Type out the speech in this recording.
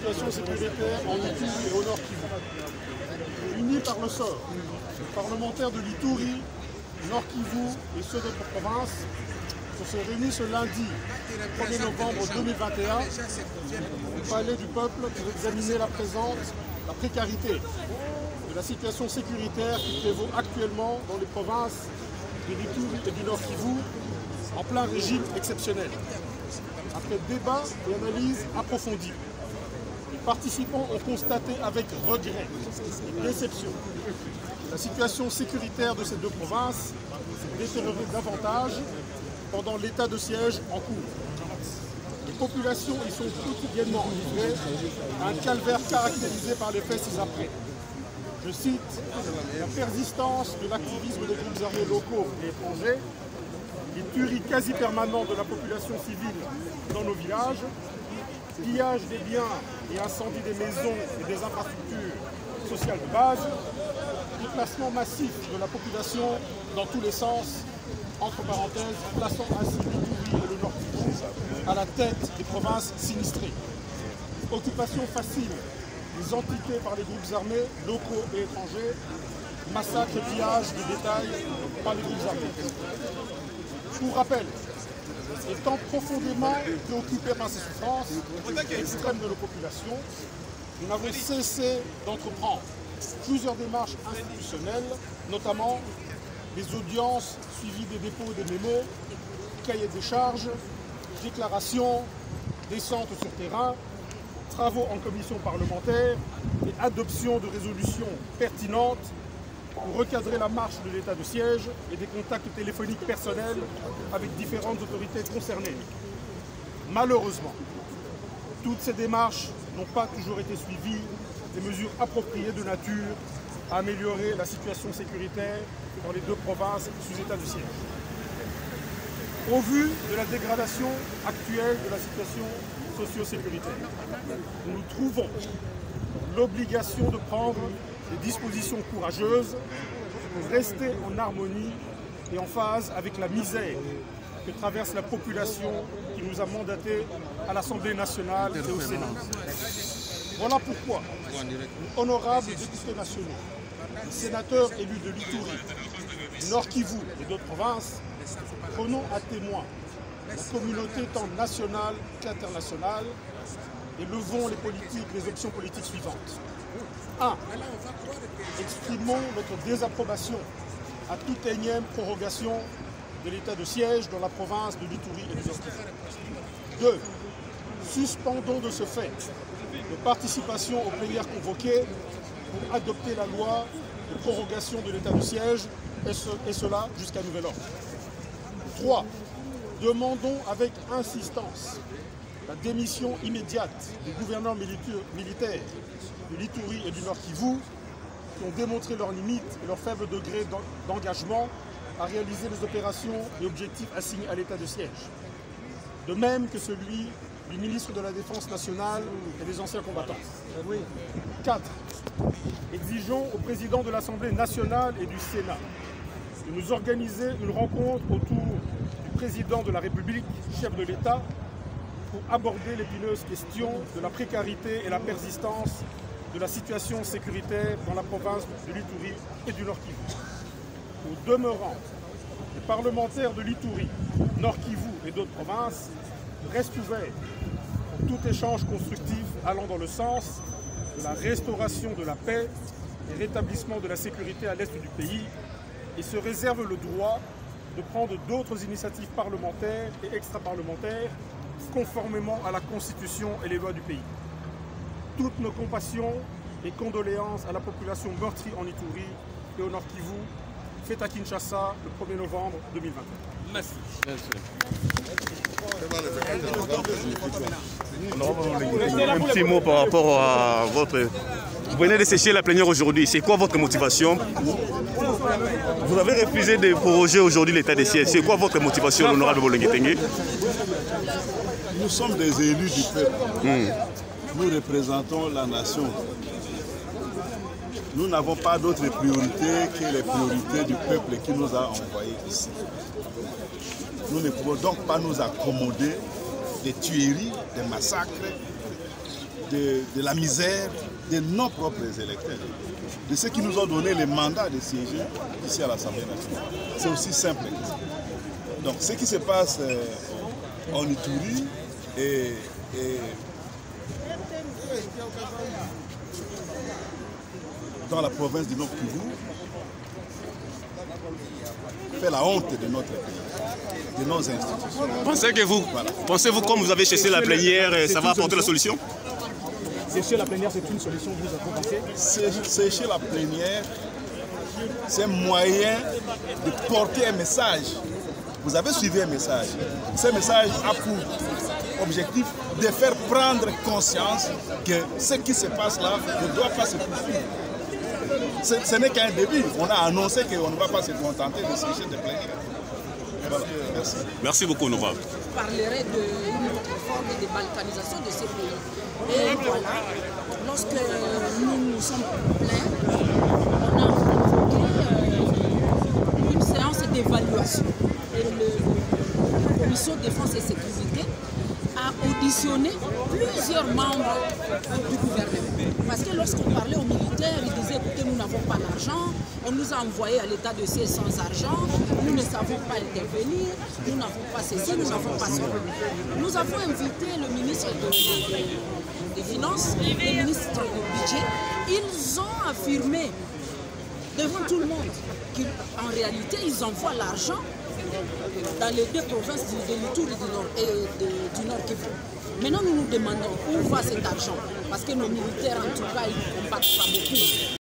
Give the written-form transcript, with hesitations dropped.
situation sécuritaire en Ituri et au Nord Kivu. Unis par le sort, les parlementaires de l'Ituri, Nord Kivu et ceux d'autres provinces se sont réunis ce lundi 1er novembre 2021 au Palais du Peuple pour examiner la précarité de la situation sécuritaire qui prévaut actuellement dans les provinces de l'Ituri et du Nord Kivu en plein régime exceptionnel. Après débat et analyse approfondie, les participants ont constaté avec regret et déception que la situation sécuritaire de ces deux provinces s'est détériorée davantage pendant l'état de siège en cours. Les populations y sont quotidiennement livrées à un calvaire caractérisé par les faits ci-après. Je cite, la persistance de l'activisme des groupes armés locaux et étrangers, les tueries quasi permanentes de la population civile dans nos villages, pillage des biens et incendie des maisons et des infrastructures sociales de base, déplacement massif de la population dans tous les sens, entre parenthèses, plaçant ainsi l'Ituri et le Nord Kivu à la tête des provinces sinistrées. Occupation facile des entités par les groupes armés locaux et étrangers, massacre et pillage de détail par les groupes armés. Pour rappel, étant profondément préoccupés par ces souffrances extrêmes de nos populations, nous n'avons cessé d'entreprendre plusieurs démarches institutionnelles, notamment des audiences suivies des dépôts des mémos, cahiers des charges, déclarations, descentes sur terrain, travaux en commission parlementaire et adoption de résolutions pertinentes pour recadrer la marche de l'état de siège et des contacts téléphoniques personnels avec différentes autorités concernées. Malheureusement, toutes ces démarches n'ont pas toujours été suivies des mesures appropriées de nature à améliorer la situation sécuritaire dans les deux provinces sous état de siège. Au vu de la dégradation actuelle de la situation socio-sécuritaire, nous trouvons l'obligation de prendre des dispositions courageuses pour rester en harmonie et en phase avec la misère que traverse la population qui nous a mandatés à l'Assemblée nationale et au Sénat. Voilà pourquoi, nos honorables députés nationaux, les sénateurs élus de l'Ituri, du Nord Kivu et d'autres provinces, prenons à témoin la communauté tant nationale qu'internationale et levons les options politiques suivantes. 1. Exprimons notre désapprobation à toute énième prorogation de l'état de siège dans la province de l'Ituri et du Nord Kivu. 2. Suspendons de ce fait nos participations aux plénières convoquées pour adopter la loi de prorogation de l'état de siège, et cela jusqu'à nouvel ordre. 3. Demandons avec insistance la démission immédiate des gouverneurs militaires de l'Ituri et du Nord Kivu qui ont démontré leurs limites et leur faible degré d'engagement à réaliser les opérations et objectifs assignés à l'état de siège. De même que celui du ministre de la Défense nationale et des anciens combattants. 4. Exigeons au président de l'Assemblée nationale et du Sénat de nous organiser une rencontre autour du président de la République, chef de l'État, pour aborder l'épineuse question de la précarité et la persistance de la situation sécuritaire dans la province de l'Ituri et du Nord Kivu. Au demeurant, les parlementaires de l'Ituri, Nord Kivu et d'autres provinces restent ouverts pour tout échange constructif allant dans le sens de la restauration de la paix et rétablissement de la sécurité à l'est du pays et se réservent le droit de prendre d'autres initiatives parlementaires et extra-parlementaires conformément à la Constitution et les lois du pays. Toutes nos compassions et condoléances à la population meurtrie en Ituri et au Nord Kivu, faites à Kinshasa le 1er novembre 2021. Merci. Un petit mot par rapport à votre... Vous venez de sécher la plénière aujourd'hui. C'est quoi votre motivation? Vous avez refusé de proroger aujourd'hui l'état des sièges. C'est quoi votre motivation, l'honorable Bolenge-Tengue? Nous sommes des élus du peuple. Nous représentons la nation. Nous n'avons pas d'autre priorité que les priorités du peuple qui nous a envoyés ici. Nous ne pouvons donc pas nous accommoder des tueries, des massacres de la misère de nos propres électeurs, de ceux qui nous ont donné le mandat de siéger ici à l'Assemblée nationale. C'est aussi simple que ça. Donc ce qui se passe en Ituri et dans la province du Nord-Kivu fait la honte de notre pays, de nos institutions. Pensez-vous comme vous avez cessé la plénière, ça va apporter la solution? Sécher la plénière, c'est une solution, vous avez pensé? Sécher la plénière, c'est un moyen de porter un message. Vous avez suivi un message. Ce message a pour objectif de faire prendre conscience que ce qui se passe là ne doit pas se poursuivre. Ce n'est qu'un début. On a annoncé qu'on ne va pas se contenter de sécher des plénières. Voilà. Merci. Merci beaucoup, Nova. Je parlerai d'une autre forme de balkanisation de ces pays. Et voilà, lorsque nous nous sommes plaints, on a convoqué une séance d'évaluation. Et la Commission de défense et sécurité a auditionné plusieurs membres du gouvernement. Parce que lorsqu'on parlait aux militaires, ils disaient écoutez, nous n'avons pas d'argent, on nous a envoyés à l'état de siège sans argent, nous ne savons pas intervenir, nous n'avons pas ceci, nous n'avons pas cela. Nous avons invité le ministre des Finances, le ministre du Budget. Ils ont affirmé devant tout le monde qu'en réalité, ils envoient l'argent dans les deux provinces de l'Ituri du Nord et du Nord Kivu. Maintenant, nous nous demandons où va cet argent, parce que nos militaires, en tout cas, ils ne combattent pas beaucoup.